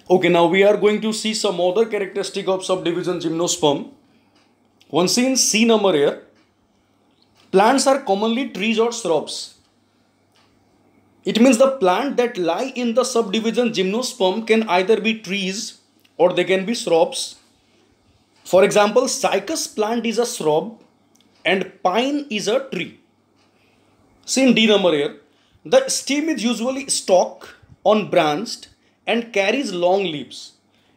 Okay, now we are going to see some other characteristic of subdivision gymnosperm. One see in C number here, plants are commonly trees or shrubs. It means the plant that lie in the subdivision gymnosperm can either be trees or they can be shrubs. For example, cycas plant is a shrub and pine is a tree. See in D number here, the stem is usually stalk on branched and carries long leaves.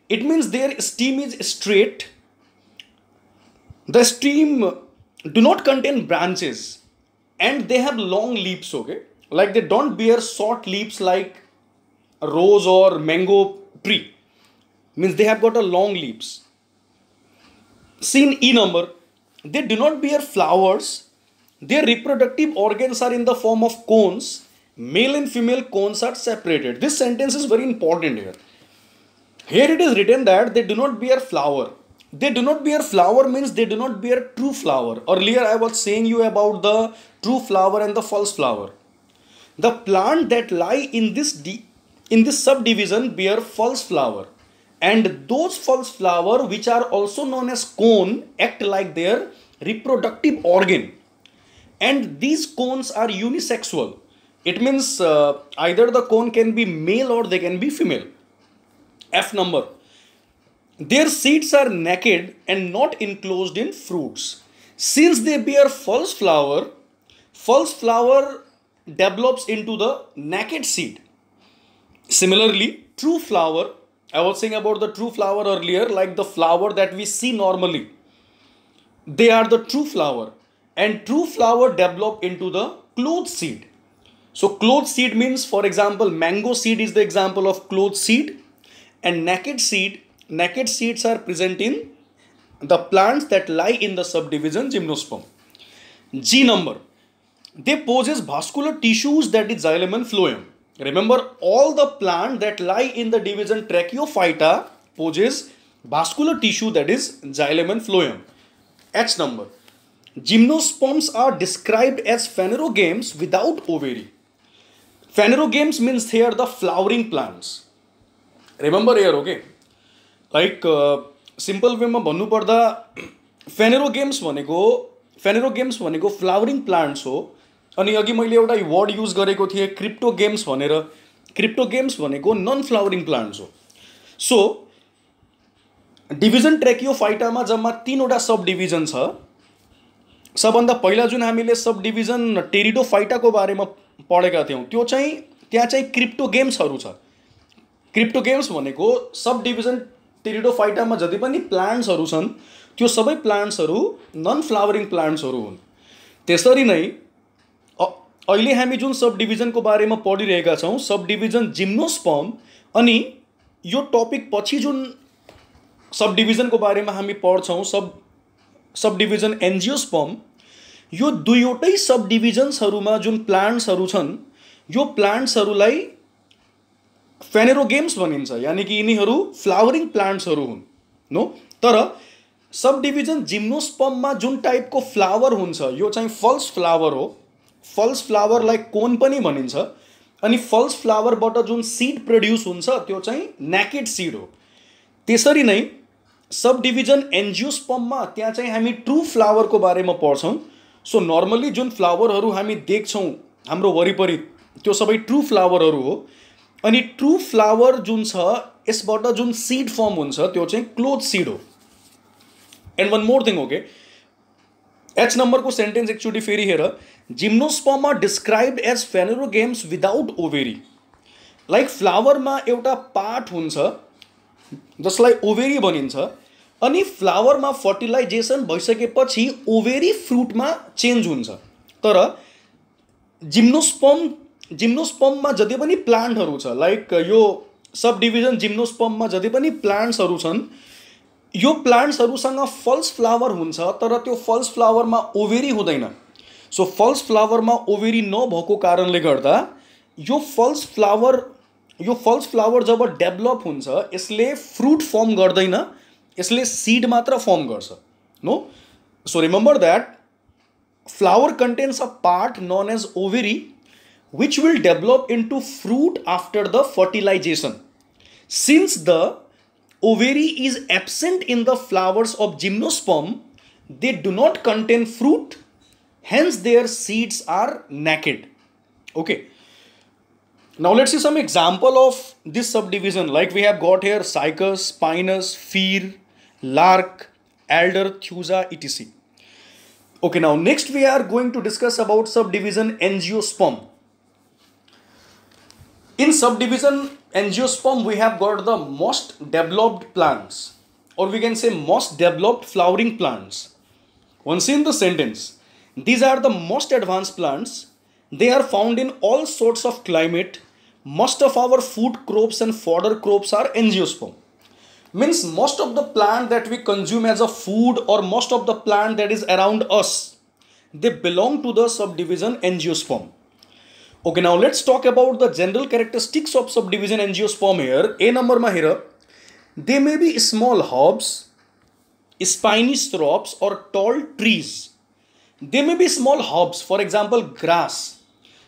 It means their stem is straight. The stem do not contain branches and they have long leaves, okay? Like they don't bear short leaves like a rose or mango tree. Means they have got a long leaves. See in E number, they do not bear flowers. Their reproductive organs are in the form of cones. Male and female cones are separated. This sentence is very important here. Here it is written that they do not bear flower. They do not bear flower means they do not bear true flower. Earlier I was saying you about the true flower and the false flower. The plant that lie in this subdivision bear false flower. And those false flower which are also known as cone act like their reproductive organ. And these cones are unisexual. It means either the cone can be male or they can be female. F number. Their seeds are naked and not enclosed in fruits. Since they bear false flower develops into the naked seed. Similarly, true flower, I was saying about the true flower earlier, like the flower that we see normally. They are the true flower. And true flower develop into the clothed seed. So clothed seed means, for example, mango seed is the example of clothed seed. And naked seeds are present in the plants that lie in the subdivision gymnosperm. G number. They possess vascular tissues that is xylem and phloem. Remember, all the plants that lie in the division Tracheophyta possess vascular tissue that is xylem and phloem. H number. Gymnosperms are described as phanerogames without ovary. Phanerogames means here the flowering plants. Remember here, okay? Like simple way ma भन्नु पर्दा phanerogames भनेको flowering plants हो. अनि अघि मैले एउटा word use गरेको थिएँ क्रिप्टोगेम्स भनेर. क्रिप्टोगेम्स भनेको नन फ्लावरिङ प्लान्ट्स हो. सो डिभिजन ट्रेकियोफाइटामा जम्मा 3 वटा सब डिभिजन छ. सबभन्दा पहिला जुन हामीले सब डिभिजन टेरिडोफाइटाको बारेमा पढेका थियौँ त्यो चाहिँ त्यहाँ चाहिँ क्रिप्टोगेम्सहरू छ. क्रिप्टोगेम्स भनेको सब डिभिजन टेरिडोफाइटामा जति पनि प्लान्ट्सहरू छन् त्यो सबै प्लान्ट्सहरू नन फ्लावरिङ प्लान्ट्सहरू हुन्. त्यसरी नै अहिले हामी जुन सब डिभिजनको बारेमा पढिरहेका छौँ सब डिभिजन जिम्नोस्पर्म अनि यो टपिक पछि जुन सब डिभिजनको बारेमा हामी पढ्छौँ सब डिभिजन एन्जियोस्पर्म, यो दुईवटै सब डिभिजन्सहरूमा जुन प्लान्ट्सहरू छन् यो प्लान्ट्सहरूलाई फेनेरोगेम्स भनिन्छ. यानी कि यिनीहरू फ्लावरिङ प्लान्ट्सहरू हुन् नो. तर सब डिभिजन जिम्नोस्पर्ममा जुन टाइपको फ्लावर हुन्छ यो चाहिँ फल्स फ्लावर हो. फल्स फ्लावरलाई कोन पनि भनिन्छ. अनि फल्स फ्लावरबाट जुन सिड प्रड्युस हुन्छ त्यो चाहिँ नेकेड सिड हो. त्यसरी नै सब डिभिजन एन्जियोस्पर्ममा त्यहाँ चाहिँ हामी ट्रू फ्लावरको बारेमा पढ्छौँ. सो नर्मली जुन फ्लावरहरू हामी देख्छौँ हाम्रो वरिपरि त्यो सबै ट्रू फ्लावरहरू हो. अनि ट्रू फ्लावर जुन छ यसबाट जुन सिड फर्म हुन्छ त्यो चाहिँ क्लोथ सिड हो. And one more thing, okay, H नम्बरको सेन्टेन्स एकचोटि फेरि हेर. Gymnosperm are described as phanerogams without ovary. Like फ्लावरमा एउटा पार्ट हुन्छ जसलाई ओभेरी भनिन्छ. अनि फ्लावरमा फर्टिलाइजेसन भइसकेपछि ओभेरी फ्रुटमा चेन्ज हुन्छ. तर जिम्नोस्पर्ममा जति पनि प्लान्टहरू छ, लाइक यो सब डिभिजन जिम्नोस्पर्ममा जति पनि प्लान्ट्सहरू छन् यो प्लान्ट्सहरूसँग फल्स फ्लावर हुन्छ तर त्यो फल्स फ्लावरमा ओभेरी हुँदैन. सो फल्स फ्लावरमा ओभेरी नभएको कारणले गर्दा यो फल्स फ्लावर जब डेभलप हुन्छ यसले फ्रुट फर्म गर्दैन, यसले सीड मात्र फर्म गर्छ no. So remember that flower contains a part known as ovary which will develop into fruit after the fertilization. Since the ovary is absent in the flowers of gymnosperm, they do not contain fruit, hence their seeds are naked. Okay, now let's see some example of this subdivision. Like we have got here cycas, pinus, fir, lark, alder, thuja, etc. Okay, now next we are going to discuss about subdivision angiosperm. In subdivision angiosperm, we have got the most developed plants, or we can say most developed flowering plants. Once in the sentence, these are the most advanced plants. They are found in all sorts of climate. Most of our food crops and fodder crops are angiosperm. Means most of the plant that we consume as a food, or most of the plant that is around us, they belong to the subdivision angiosperm. Okay, now let's talk about the general characteristics of subdivision angiosperm here. A number ma here, they may be small herbs, spiny shrubs, or tall trees. They may be small herbs, for example grass.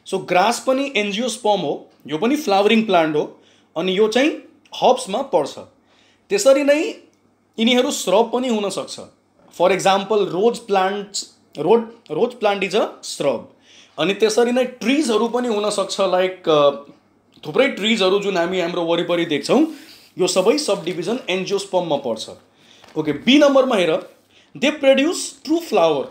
So grass पनि angiosperm हो, यो पनि flowering plant हो, अनि यो चाहिँ herbs मा पर्छ. त्यसरी नै यिनीहरू shrub पनि हुन सक्छ. For example rose plant is a shrub. अनि त्यसरी नै ट्रिजहरू पनि हुन सक्छ, लाइक थुप्रै ट्रिजहरू जुन हामी हाम्रो वरिपरि देख्छौँ, यो सबै सब डिभिजन एन्जियोस्पर्ममा पर्छ. ओके, बी नम्बरमा हेर, they produce true flower.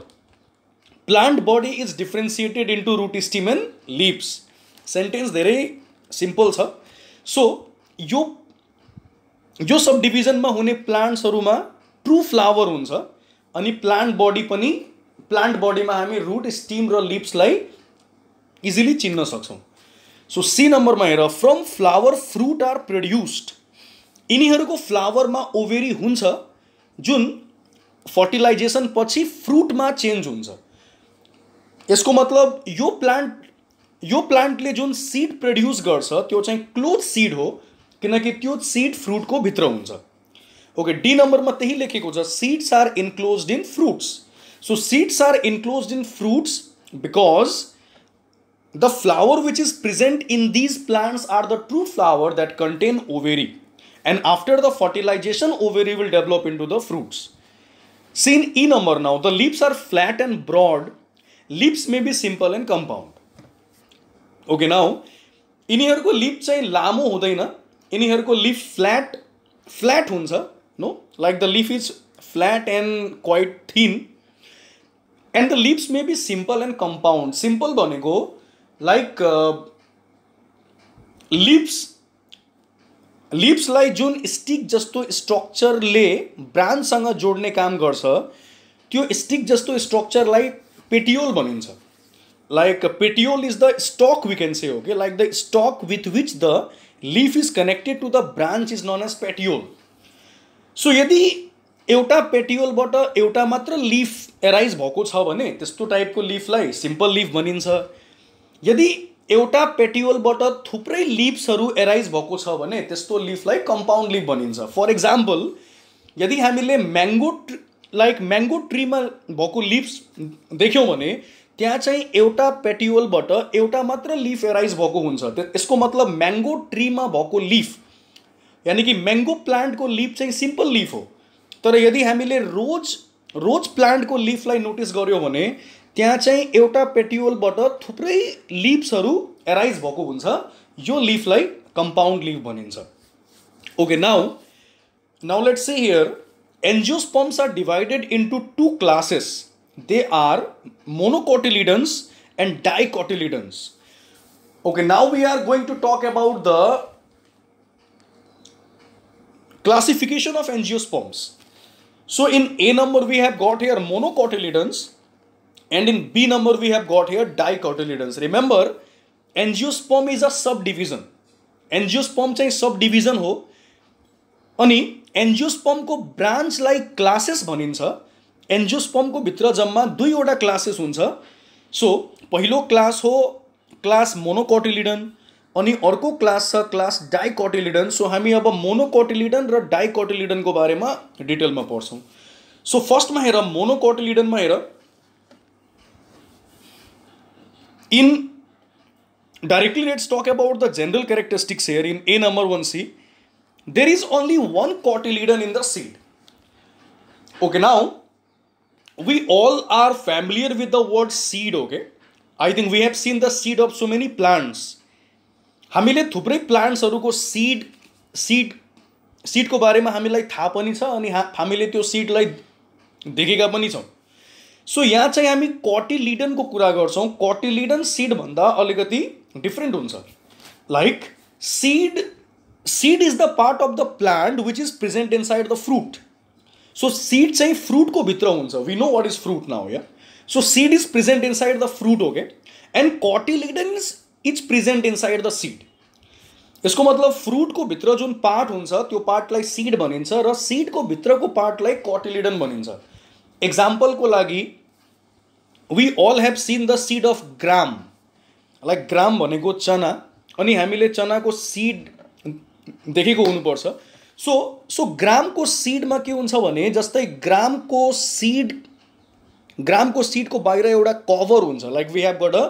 Plant body is differentiated into root, stem and leaves. Sentence धेरै सिम्पल छ. सो यो सब डिभिजनमा हुने प्लान्ट्सहरूमा ट्रू फ्लावर हुन्छ, अनि प्लान्ट बडीमा हामी रुट, स्टिम र लिप्सलाई इजिली चिन्न सक्छौँ. सो सी नम्बरमा हेर, from flower fruit are produced. यिनीहरूको फ्लावरमा ओभेरी हुन्छ, जुन फर्टिलाइजेसन पछि फ्रुटमा चेन्ज हुन्छ. यसको मतलब यो प्लान्टले जुन सिड प्रोड्युस गर्छ त्यो चाहिँ क्लोज सिड हो, किनकि त्यो सिड फ्रुटको भित्र हुन्छ. ओके, डी नम्बरमा त्यही लेखेको छ, seeds are enclosed in fruits. So seeds are enclosed in fruits because the flower which is present in these plants are the true flower that contain ovary, and after the fertilization ovary will develop into the fruits. See in E number now, the leaves are flat and broad. Leaves may be simple and compound. Okay, now यिनीहरूको lip चाहिँ लामो हुँदैन, यिनीहरूको leaf flat हुन्छ. No, like the leaf is flat and quite thin, and the leaves may be simple and compound. Simple भनेको like लिप्सलाई जुन stick जस्तो स्ट्रक्चरले ब्रान्चसँग जोड्ने काम गर्छ, त्यो स्टिक जस्तो स्ट्रक्चरलाई पेटियोल भनिन्छ. Like petiole is the stalk, we can say. Okay, like the stalk with which the leaf is connected to the branch is known as petiole. So यदि एउटा पेटियोलबाट एउटा मात्र लिफ एराइज भएको छ भने त्यस्तो टाइपको लिफलाई सिम्पल लिफ भनिन्छ. यदि एउटा पेटियोलबाट थुप्रै लिफ्सहरू एराइज भएको छ भने त्यस्तो लिफलाई कम्पाउन्ड लिफ भनिन्छ. फर एक्जाम्पल, यदि हामीले म्याङ्गो ट्रीमा भएको लिफ्स देख्यौँ भने त्यहाँ चाहिँ एउटा पेटियोलबाट एउटा मात्र लिफ एराइज भएको हुन्छ. यसको मतलब म्याङ्गो ट्रीमा भएको लिफ, यानी कि म्याङ्गो प्लान्टको लिफ चाहिँ सिम्पल लिफ हो. तर यदि हामीले रोज प्लान्टको लिफलाई नोटिस गर्यो भने त्यहाँ चाहिँ एउटा पेटियोलबाट थुप्रै लिफ्सहरू एराइज भएको हुन्छ. यो लिफलाई कम्पाउन्ड लिफ भनिन्छ. Okay, now let's see here, angiosperms are divided into two classes. They are monocotyledons and dicotyledons. Okay, now we are going to talk about the classification of angiosperms. So in A number we have got here monocotyledons, and in B number we have got here dicotyledons. Remember, angiosperm is a subdivision. Angiosperm चाहिँ subdivision हो, अनि angiosperm को branch like classes भनिन्छ. एन्जियोस्पर्मको भित्र जम्मा दुईवटा classes हुन्छ. So पहिलो क्लास हो क्लास मोनोकोटिलिडन, अनि अर्को क्लास छ क्लास डाइकोटिलिडन. सो हामी अब मोनोकोटिलिडन र डाइकोटिलिडनको बारेमा डिटेलमा पढ्छौँ. सो फर्स्टमा हेर, मोनोकोटिलिडनमा हेर, directly let's talk about the general characteristics here in A number 1C. there is only one cotyledon in the seed. Okay, now we all are familiar with the word seed. Okay, I think we have seen the seed of so many plants. हामीले थुप्रै प्लान्ट्सहरूको सीडको बारेमा हामीलाई थाहा पनि छ अनि हामीले त्यो सीडलाई देखेका पनि छौँ. सो यहाँ चाहिँ हामी कटिलिडनको कुरा गर्छौँ. कटिलिडन सीड भन्दा अलिकति डिफ्रेन्ट हुन्छ. Like seed is the part of the plant which is present inside the fruit. So seed चाहिँ फ्रुटको भित्र हुन्छ. We know what is fruit now. Yeah so seed is present inside the fruit. Okay, and cotyledon is present inside the seed. यसको मतलब फ्रुटको भित्र जुन part हुन्छ त्यो पार्टलाई सीड भनिन्छ र सीडको भित्रको पार्टलाई कटिलिडन भनिन्छ. एक्जाम्पलको लागि we all have seen the seed of gram. Like gram भनेको चना, अनि हामीले चनाको सीड देखेको हुनुपर्छ. सो ग्रामको सीडमा के हुन्छ भने जस्तै ग्रामको सीडको बाहिर एउटा कभर हुन्छ. Like we have got a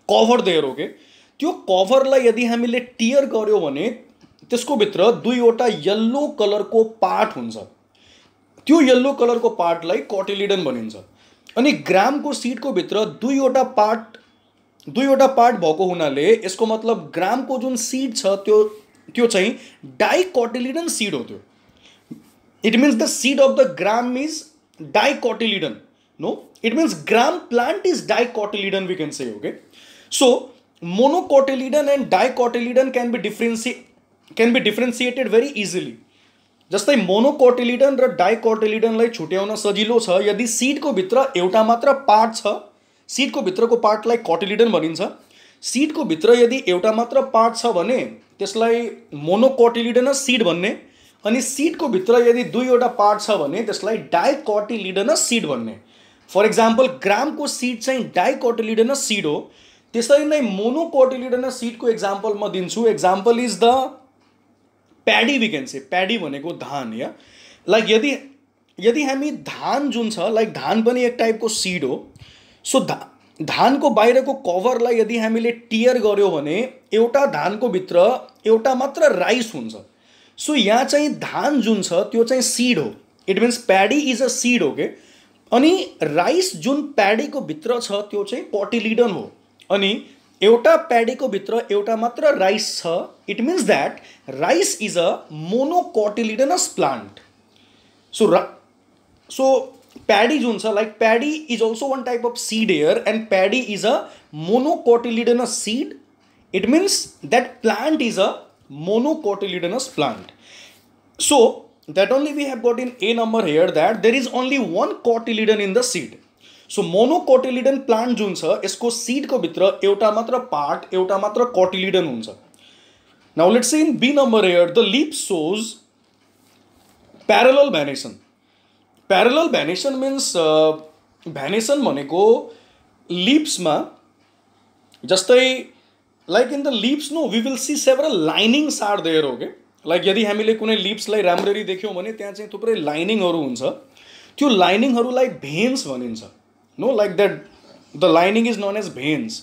cover there. Okay, त्यो कभरलाई यदि हामीले टियर गर्यो भने त्यसको भित्र दुईवटा येल्लो कलरको पार्ट हुन्छ. त्यो येल्लो कलरको पार्टलाई कटिलिडन भनिन्छ. अनि ग्रामको सीडको भित्र दुईवटा पार्ट भएको हुनाले यसको मतलब ग्रामको जुन सीड छ त्यो चाहिँ डाइकोटिलिडन सीड हो. त्यो it means the seed of the gram is dicotyledon. No, it means gram plant is dicotyledon we can say. Okay, so monocotyledon and dicotyledon can be differentiated very easily. जस्तै monocotyledon र डाइकोटिलिडनलाई छुट्याउन सजिलो छ. यदि सीडको भित्र एउटा मात्र पार्ट छ, सीडको भित्रको पार्टलाई कोटिलिडन भनिन्छ. सीडको भित्र यदि एउटा मात्र पार्ट छ भने त्यसलाई मोनोकोटिलिडनस सीड भन्ने, अनि सीडको भित्र यदि दुईवटा पार्ट छ भने त्यसलाई डाइकोटिलिडनस सीड भन्ने. फर एक्जाम्पल ग्रामको सीड चाहिँ डाइकोटिलिडनस सीड हो. त्यसरी नै मोनोकोटिलिडनस सीडको एक्जाम्पल म दिन्छु. Example is the paddy. We can say paddy भनेको धान. या लाइक यदि हामी धान जुन छ, लाइक धान पनि एक टाइपको सीड हो. सो धानको बाहिरको कभरलाई यदि हामीले टियर गर्यो भने एउटा धानको भित्र एउटा मात्र राइस हुन्छ. सो यहाँ चाहिँ धान जुन छ त्यो चाहिँ सीड हो. It means paddy is a seed. Okay, अनि राइस जुन प्याडीको भित्र छ त्यो चाहिँ कोटिलिडन हो. अनि एउटा प्याडीको भित्र एउटा मात्र राइस छ. It means that rice is a monocotyledonous plant. So paddy जुन छ, like paddy is also one type of seed here, and paddy is a monocotyledonous seed. It means that plant is a monocotyledonous plant. So that only we have got in A number here that there is only one cotyledon in the seed. So monocotyledon plant जुन छ यसको seed को भित्र एउटा मात्र part, एउटा मात्र cotyledon हुन्छ. Now let's see in B number here the leaf shows parallel venation. Parallel venation means venation भनेको leaves मा जस्तै like in the leaves no we will see several linings are there. Okay, like यदि हामीले कुनै leaves लाई राम्ररी देख्यौं भने त्यहाँ चाहिँ थुप्रै लाइनिङ हरू हुन्छ. त्यो लाइनिङ हरूलाई भेन्स भनिन्छ. No, like that the lining is known as veins.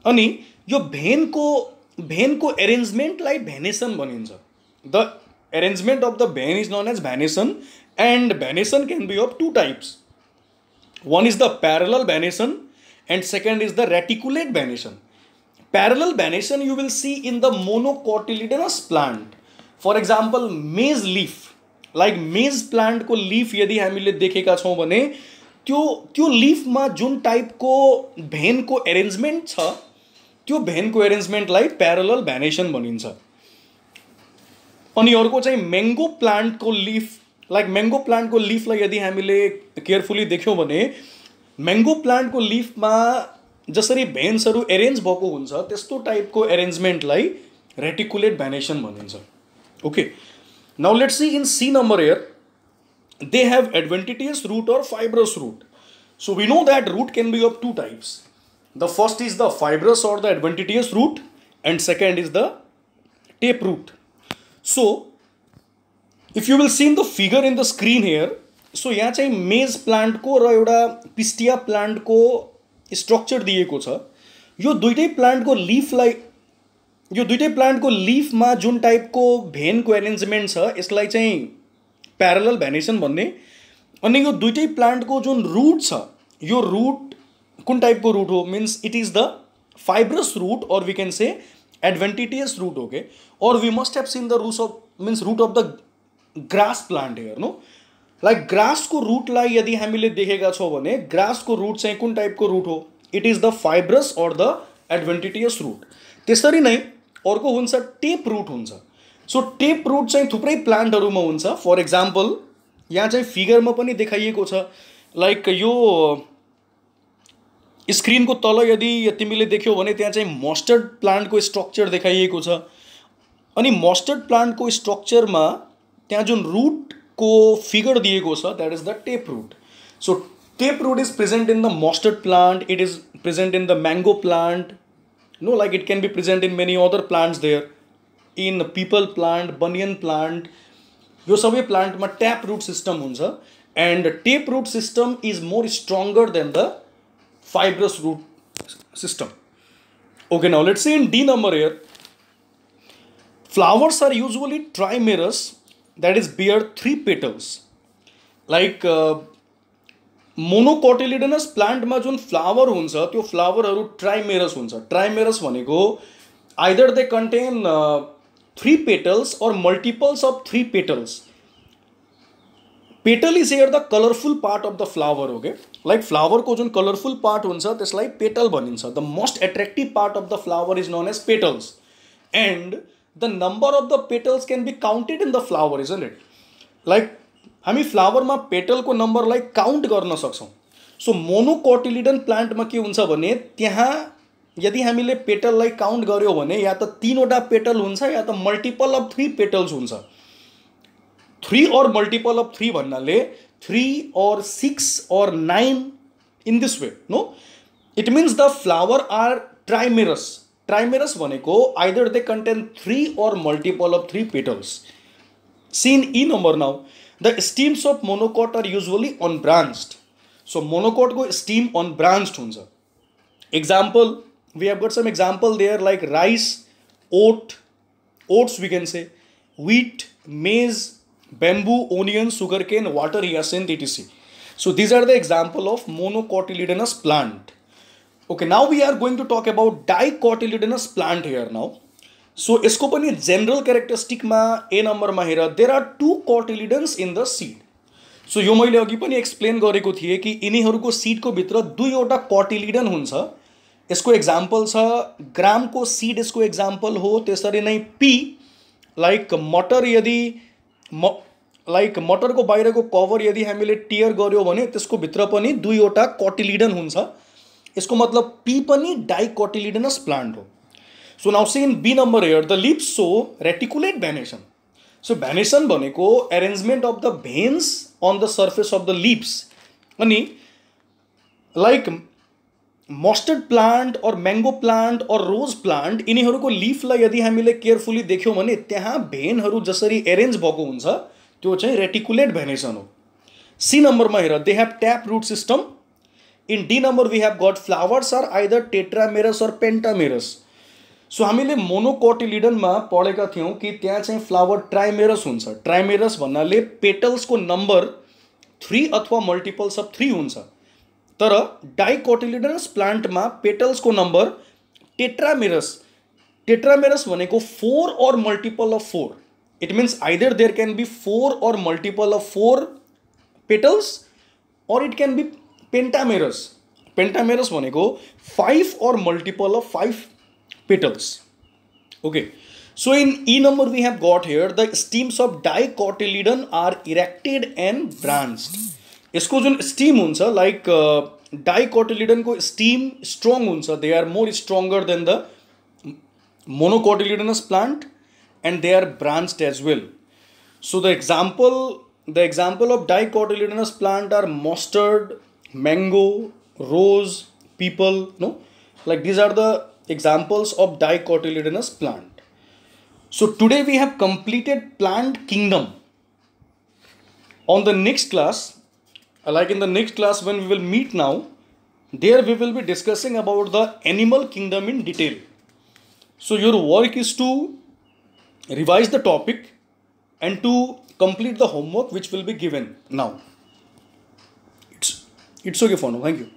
अनि यो भेनको arrangement लाई venation भनिन्छ. The arrangement of the vein is known as venation, and venation can be of two types. One is the parallel venation and second is the reticulate venation. Parallel venation you will see in the monocotyledonous plant. For example, maize leaf. Like maize plant को leaf यदि हामीले देखेका छौं भने त्यो leaf मा जुन type को भेन को arrangement छ त्यो भेन को arrangement लाई parallel venation भनिन्छ. अनि अर्को चाहिँ mango plant को leaf. Like mango plant को leaf लाई यदि हामीले carefully देख्यौं भने mango plant को leaf मा जसरी भेन्सहरु अरेन्ज भएको हुन्छ त्यस्तो टाइपको अरेन्जमेन्टलाई रेटिकुलेट भेनेसन भनिन्छ. Okay, now let's see in C number here they have adventitious root or fibrous root. So we know that root can be of two types. The first is the fibrous or the adventitious root and second is the tape root. So if you will see in the figure in the screen here, so यहाँ चाहिँ मेज plant को र एउटा pistia plant को structure दिएको छ. यो दुईटै प्लान्ट को लीफ लाई यो दुईटै प्लान्टको लिफमा जुन टाइपको भेनको एरेन्जमेन्ट छ यसलाई चाहिँ प्यारलल भेनेसन भन्ने। अनि यो दुईटै प्लान्टको जुन रुट छ यो रुट कुन टाइपको रुट हो means it is the fibrous root और we can say adventitious root okay और we must have seen the roots of means root of the grass plant here no like grass को रूटलाई यदि हामीले देखेका छौं भने ग्रास को रूट चाहिँ कुन टाइपको रूट हो इट इज द फाइब्रस और द एडवेंटिटियस रूट। त्यसरी नै अर्को हुन्छ टेप रूट हुन्छ। सो टेप रूट चाहिँ थुप्रै प्लान्टहरुमा हुन्छ। फर एक्जाम्पल यहाँ चाहिँ फिगरमा पनि देखाइएको छ लाइक यो स्क्रीन को तल यदि तिमीले देख्यौ भने त्यहाँ चाहिँ मस्टर्ड प्लान्ट को स्ट्रक्चर देखाइएको छ। अनि मस्टर्ड प्लान्ट को स्ट्रक्चरमा त्यहाँ जुन रूट को फिगर दिएको छ that is the tap root. So tap root is present in the mustard plant, it is present in the mango plant, no like it can be present in many other plants there, in peepal plant, banyan plant, यो सबै प्लांटमा tap root system हुन्छ। And tap root system is more stronger than the fibrous root system. Okay, now let's say in D number here, flowers are usually trimerous, that is bear 3 petals. Like monocotyledonous plant मा जुन flower हुन्छ त्यो फ्लावरहरु trimerous हुन्छ। Trimerous भनेको either they contain 3 petals or multiples of 3 petals. Petal is here the colourful part of the flower okay like flower को जुन colourful part हुन्छ त्यसलाई पेटल भनिन्छ। The most attractive part of the flower is known as petals and the number of the petals can be counted in the flower isn't it. Like हामी फ्लावरमा पेटलको नम्बरलाई count गर्न सक्छौं। So monocotyledon प्लान्टमा के हुन्छ भने त्यहाँ यदि हामीले पेटललाई काउंट गर्यो भने या त 3 वटा पेटल हुन्छ या त मल्टिपल अफ 3 पेटल्स हुन्छ। 3 or multiple of 3 भन्नाले 3 or 6 or 9 in this way no it means the flower are trimerous. Trimerous भनेको either they contain 3 or multiple of 3 petals. Seen E number now the stems of monocot are usually unbranched. So monocot को stem unbranched हुन्छ। Example we have got some example there like rice, oats we can say, wheat, maize, bamboo, onion, sugarcane, water hyacinth etc. So these are the example of monocotyledonous plant. Okay, now we are going to talk about dicotyledonous plant here now. So यसको पनि general characteristic मा A number मा हेर there are 2 cotyledons in the seed. So यो मैले अघि पनि explain गरेको थिए कि यिनीहरुको सीड को भित्र दुईवटा cotyledon हुन्छ। यसको एक्जाम्पल छ ग्राम को सीड यसको एक्जाम्पल हो। त्यसरी नै P लाइक मटर यदि लाइक मटर को बाहिर को कवर यदि हामीले टियर गर्यो भने त्यसको भित्र पनि दुईवटा कोटिलिडन हुन्छ। यसको मतलब पी पनि डाइकोटिलिडनस प्लान्ट हो। So now see in B number here the leaves show reticulate venation. So venation भनेको arrangement of the veins on the surface of the leaves. अनि लाइक मस्टर्ड प्लान्ट और mango plant और rose plant यिनीहरुको लीफलाई यदि हामीले carefully देख्यौं भने त्यहाँ भेनहरु जसरी arrange भएको हुन्छ त्यो चाहिँ रेटिकुलेट भेनेसन हो। सी नम्बरमा हेर they have tap root system. In D number we have got flowers are either tetramerous or pentamerous. So हामीले मोनोकोटिलिडनमा पढेका थियौं कि त्यहाँ चाहिँ फ्लावर ट्राइमेरस हुन्छ। ट्राइमेरस भन्नाले पेटल्स को नम्बर 3 अथवा मल्टिपल्स अफ 3 हुन्छ। तर डाइकोटिलिडनस प्लान्टमा पेटल्स को नंबर टेट्रामेरस। टेट्रामेरस भनेको 4 or multiple of 4। It means either there can be 4 or multiple of 4 petals or it can be pentamerous. Pentamerous भनेको 5 or multiple of 5 petals. Okay, so in E number we have got here the stems of dicotyledon are erected and branched. इसको जो stem हुन्छ like dicotyledon को stem strong हुन्छ। They are more stronger than the monocotyledonous plant and they are branched as well. So the example of dicotyledonous plant are mustard, mango, rose, peepal no like these are the examples of dicotyledonous plant. So today we have completed plant kingdom. On the next class, like in the next class when we will meet now, there we will be discussing about the animal kingdom in detail. So your work is to revise the topic and to complete the homework which will be given now. It's okay for now. Thank you.